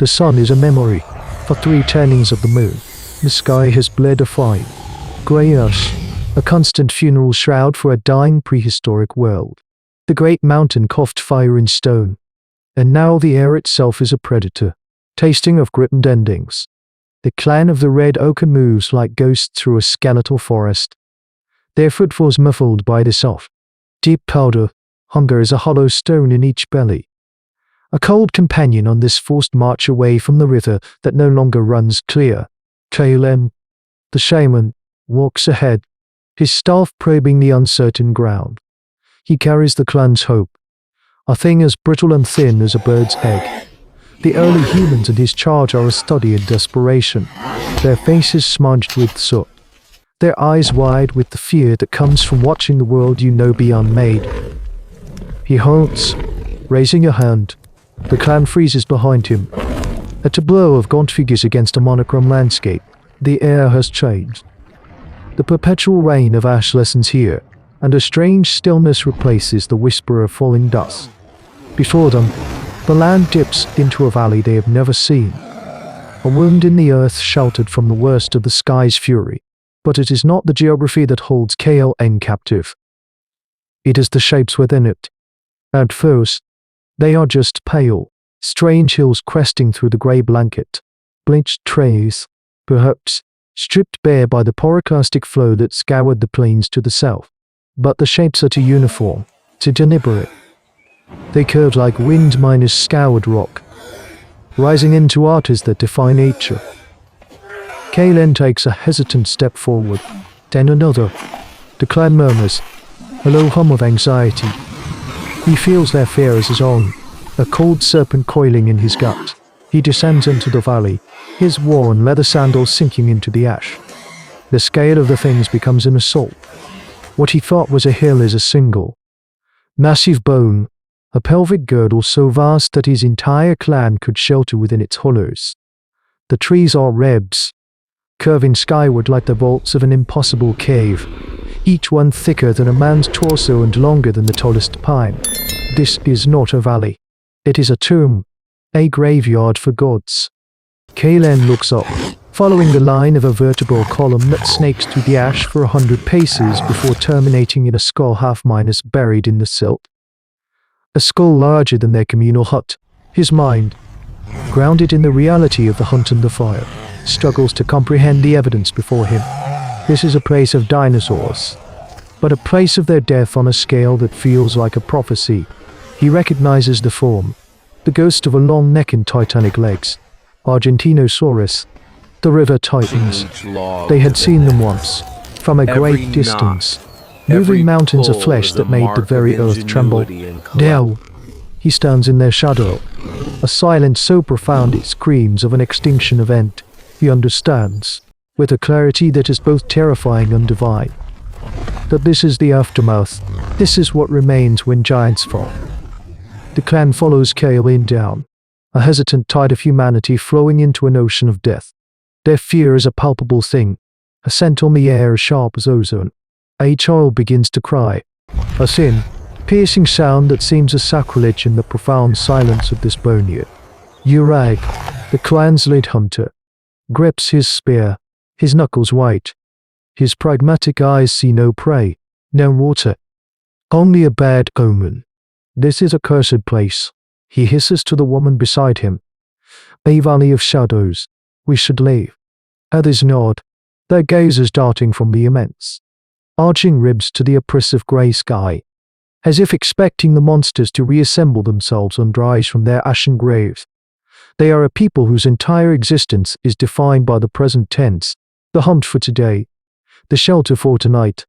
The sun is a memory for 3 turnings of the moon. The sky has bled a fine grey ash, a constant funeral shroud for a dying prehistoric world. The great mountain coughed fire in stone, and now the air itself is a predator, tasting of gritted endings. The clan of the red ochre moves like ghosts through a skeletal forest, their footfalls muffled by the soft, deep powder. Hunger is a hollow stone in each belly, a cold companion on this forced march away from the river that no longer runs clear. Kalen, the shaman, walks ahead, his staff probing the uncertain ground. He carries the clan's hope, a thing as brittle and thin as a bird's egg. The early humans in his charge are a study in desperation, their faces smudged with soot, their eyes wide with the fear that comes from watching the world you know be unmade. He halts, raising a hand. The clan freezes behind him. At a blow of gaunt figures against a monochrome landscape, the air has changed. The perpetual rain of ash lessens here, and a strange stillness replaces the whisper of falling dust. Before them, the land dips into a valley they have never seen. A wound in the earth sheltered from the worst of the sky's fury, but it is not the geography that holds KLN captive. It is the shapes within it. At first, they are just pale, strange hills cresting through the grey blanket, bleached trees, perhaps, stripped bare by the pyroclastic flow that scoured the plains to the south. But the shapes are too uniform, too deliberate. They curve like wind minus scoured rock, rising into arches that defy nature. Kalen takes a hesitant step forward, then another. The clan murmurs, a low hum of anxiety. He feels their fear as his own, a cold serpent coiling in his gut. He descends into the valley, his worn leather sandals sinking into the ash. The scale of the things becomes an assault. What he thought was a hill is a single, massive bone, a pelvic girdle so vast that his entire clan could shelter within its hollows. The trees are ribs, curving skyward like the vaults of an impossible cave, each one thicker than a man's torso and longer than the tallest pine. This is not a valley. It is a tomb, a graveyard for gods. Kalen looks up, following the line of a vertebral column that snakes through the ash for 100 paces before terminating in a skull half-minus buried in the silt. A skull larger than their communal hut. His mind, grounded in the reality of the hunt and the fire, struggles to comprehend the evidence before him. This is a place of dinosaurs, but a place of their death on a scale that feels like a prophecy. He recognizes the form, the ghost of a long neck and titanic legs. Argentinosaurus, the river titans. They had seen them once, from a great distance, moving mountains of flesh that made the very earth tremble. Now, he stands in their shadow, a silence so profound it screams of an extinction event. He understands, with a clarity that is both terrifying and divine, that this is the aftermath. This is what remains when giants fall. The clan follows Kalen down, a hesitant tide of humanity flowing into an ocean of death. Their fear is a palpable thing, a scent on the air as sharp as ozone. A child begins to cry, a thin, piercing sound that seems a sacrilege in the profound silence of this boneyard. Urag, the clan's lead hunter, grips his spear, his knuckles white. His pragmatic eyes see no prey, no water, only a bad omen. This is a cursed place, he hisses to the woman beside him. A valley of shadows. We should leave. Others nod, their gazes darting from the immense, arching ribs to the oppressive grey sky, as if expecting the monsters to reassemble themselves and rise from their ashen graves. They are a people whose entire existence is defined by the present tense, the hunt for today, the shelter for tonight.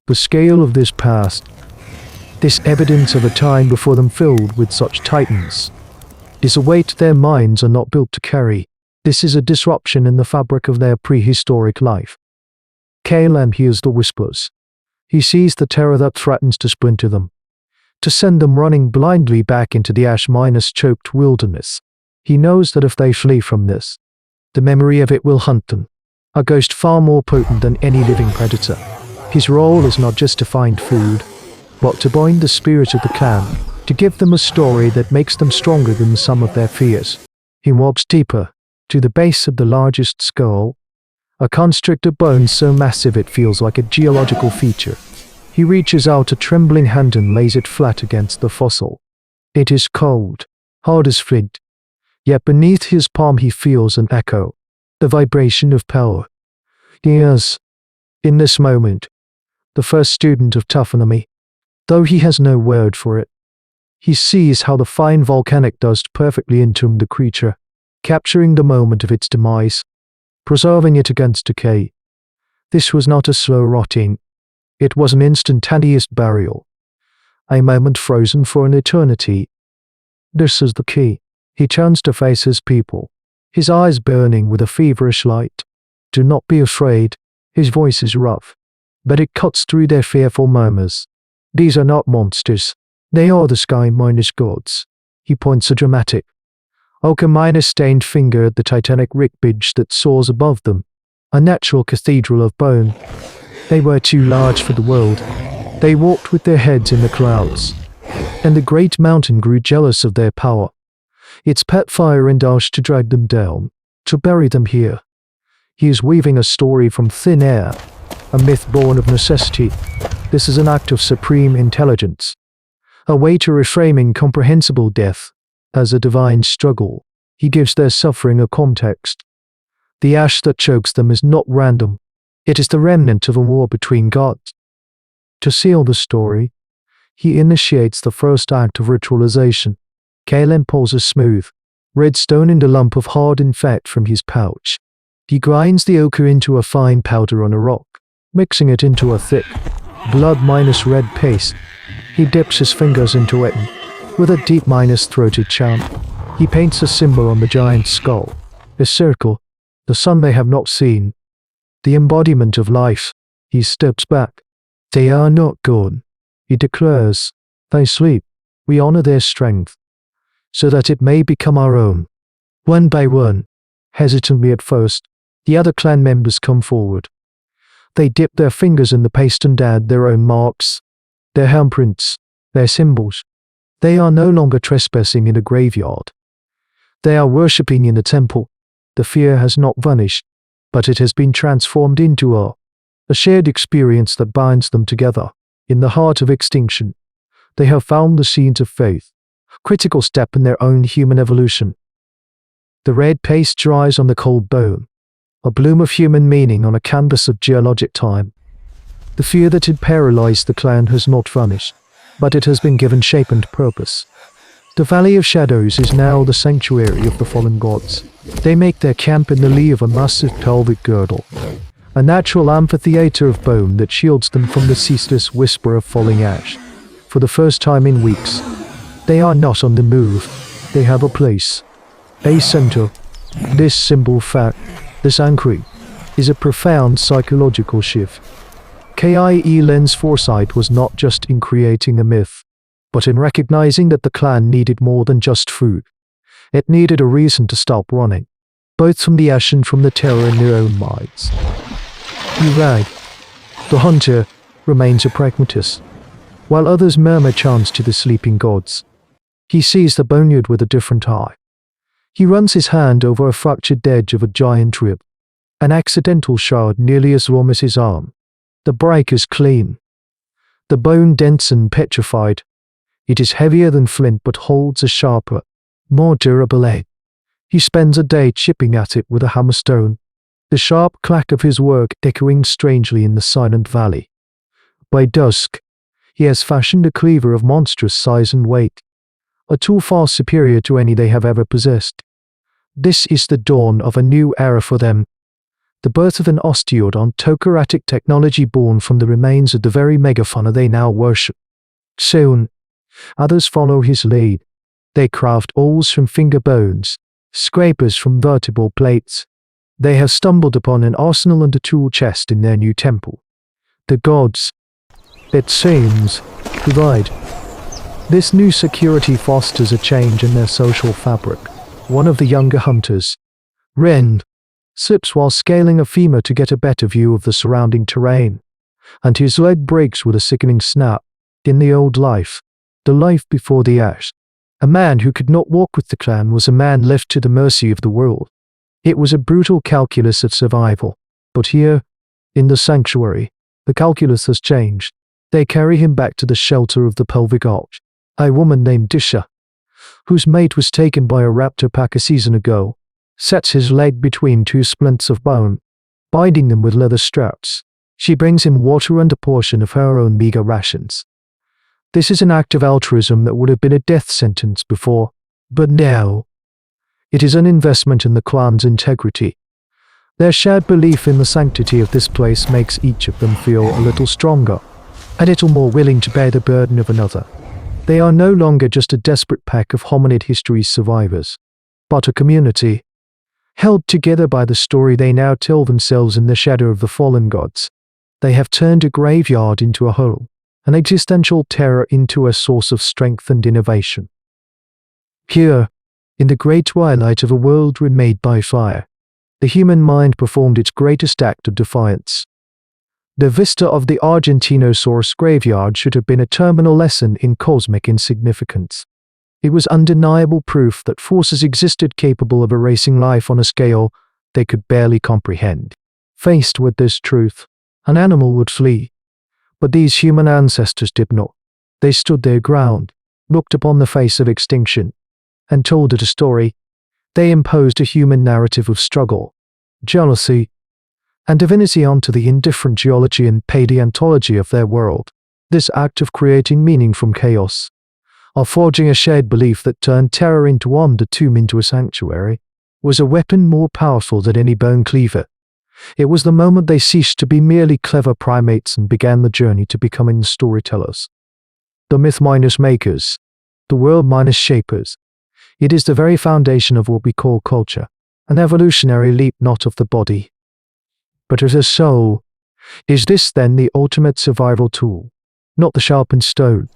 The scale of this past, this evidence of a time before them filled with such titans, is a weight their minds are not built to carry. This is a disruption in the fabric of their prehistoric life. Kalen hears the whispers. He sees the terror that threatens to splinter them, to send them running blindly back into the ash-choked wilderness. He knows that if they flee from this, the memory of it will hunt them, a ghost far more potent than any living predator. His role is not just to find food, but to bind the spirit of the clan, to give them a story that makes them stronger than some of their fears. He walks deeper, to the base of the largest skull, a constrictor bone so massive it feels like a geological feature. He reaches out a trembling hand and lays it flat against the fossil. It is cold, hard as flint, yet beneath his palm he feels an echo, the vibration of power. He is, in this moment, the first student of taphonomy, though he has no word for it. He sees how the fine volcanic dust perfectly entombed the creature, capturing the moment of its demise, preserving it against decay. This was not a slow rotting, it was an instantaneous burial, a moment frozen for an eternity. This is the key. He turns to face his people, his eyes burning with a feverish light. Do not be afraid. His voice is rough, but it cuts through their fearful murmurs. These are not monsters. They are the sky minus gods. He points a dramatic, ochre stained finger at the titanic wreckage that soars above them, a natural cathedral of bone. They were too large for the world. They walked with their heads in the clouds, and the great mountain grew jealous of their power. Its pet fire indulged to drag them down, to bury them here. He is weaving a story from thin air, a myth born of necessity. This is an act of supreme intelligence, a way to reframe incomprehensible death as a divine struggle. He gives their suffering a context. The ash that chokes them is not random. It is the remnant of a war between gods. To seal the story, he initiates the first act of ritualization. Kalen pulls a smooth, red stone and a lump of hardened fat from his pouch. He grinds the ochre into a fine powder on a rock, mixing it into a thick, blood-red paste. He dips his fingers into it and, with a deep throated chant, he paints a symbol on the giant's skull, a circle, the sun they have not seen, the embodiment of life. He steps back. They are not gone, he declares. They sleep. We honor their strength, so that it may become our own. One by one, hesitantly at first, the other clan members come forward. They dip their fingers in the paste and add their own marks, their handprints, their symbols. They are no longer trespassing in a graveyard. They are worshipping in a temple. The fear has not vanished, but it has been transformed into a shared experience that binds them together. In the heart of extinction, they have found the seeds of faith, a critical step in their own human evolution. The red paste dries on the cold bone, a bloom of human meaning on a canvas of geologic time. The fear that had paralyzed the clan has not vanished, but it has been given shape and purpose. The Valley of Shadows is now the sanctuary of the fallen gods. They make their camp in the lee of a massive pelvic girdle, a natural amphitheater of bone that shields them from the ceaseless whisper of falling ash. For the first time in weeks, they are not on the move. They have a place, a center. This simple fact, this anchoring, is a profound psychological shift. Len's foresight was not just in creating a myth, but in recognizing that the clan needed more than just food. It needed a reason to stop running, both from the ash and from the terror in their own minds. Urag, the hunter, remains a pragmatist, while others murmur chants to the sleeping gods. He sees the boneyard with a different eye. He runs his hand over a fractured edge of a giant rib, an accidental shard nearly as long as his arm. The break is clean, the bone dense and petrified. It is heavier than flint but holds a sharper, more durable edge. He spends a day chipping at it with a hammerstone, the sharp clack of his work echoing strangely in the silent valley. By dusk, he has fashioned a cleaver of monstrous size and weight, a tool far superior to any they have ever possessed. This is the dawn of a new era for them, the birth of an osteodontocratic technology born from the remains of the very megafauna they now worship. Soon, others follow his lead. They craft awls from finger bones, scrapers from vertebral plates. They have stumbled upon an arsenal and a tool chest in their new temple. The gods, it seems, provide. This new security fosters a change in their social fabric. One of the younger hunters, Ren, slips while scaling a femur to get a better view of the surrounding terrain, and his leg breaks with a sickening snap. In the old life, the life before the ash, A man who could not walk with the clan was a man left to the mercy of the world. It was a brutal calculus of survival. But here, in the sanctuary, the calculus has changed. They carry him back to the shelter of the pelvic arch. A woman named Disha, whose mate was taken by a raptor pack a season ago, sets his leg between two splints of bone, binding them with leather straps. She brings him water and a portion of her own meager rations. This is an act of altruism that would have been a death sentence before, but now it is an investment in the clan's integrity. Their shared belief in the sanctity of this place makes each of them feel a little stronger, a little more willing to bear the burden of another. They are no longer just a desperate pack of hominid history's survivors, but a community, held together by the story they now tell themselves in the shadow of the fallen gods. They have turned a graveyard into a home, an existential terror into a source of strength and innovation. Here, in the great twilight of a world remade by fire, the human mind performed its greatest act of defiance. The vista of the Argentinosaurus graveyard should have been a terminal lesson in cosmic insignificance. It was undeniable proof that forces existed capable of erasing life on a scale they could barely comprehend. Faced with this truth, an animal would flee. But these human ancestors did not. They stood their ground, looked upon the face of extinction, and told it a story. They imposed a human narrative of struggle, jealousy, and divinity onto the indifferent geology and paleontology of their world. This act of creating meaning from chaos, of forging a shared belief that turned terror into wonder, tomb into a sanctuary, was a weapon more powerful than any bone cleaver. It was the moment they ceased to be merely clever primates and began the journey to becoming storytellers. The myth minus makers, the world minus shapers. It is the very foundation of what we call culture, an evolutionary leap not of the body, but of the soul. Is this then the ultimate survival tool? Not the sharpened stone,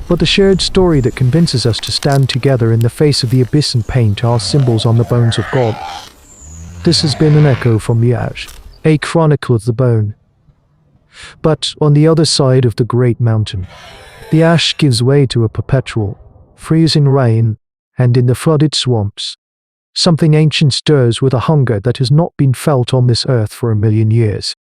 but the shared story that convinces us to stand together in the face of the abyss and paint our symbols on the bones of God. This has been an echo from the ash, a chronicle of the bone. But on the other side of the great mountain, the ash gives way to a perpetual, freezing rain, and in the flooded swamps, something ancient stirs with a hunger that has not been felt on this earth for 1,000,000 years.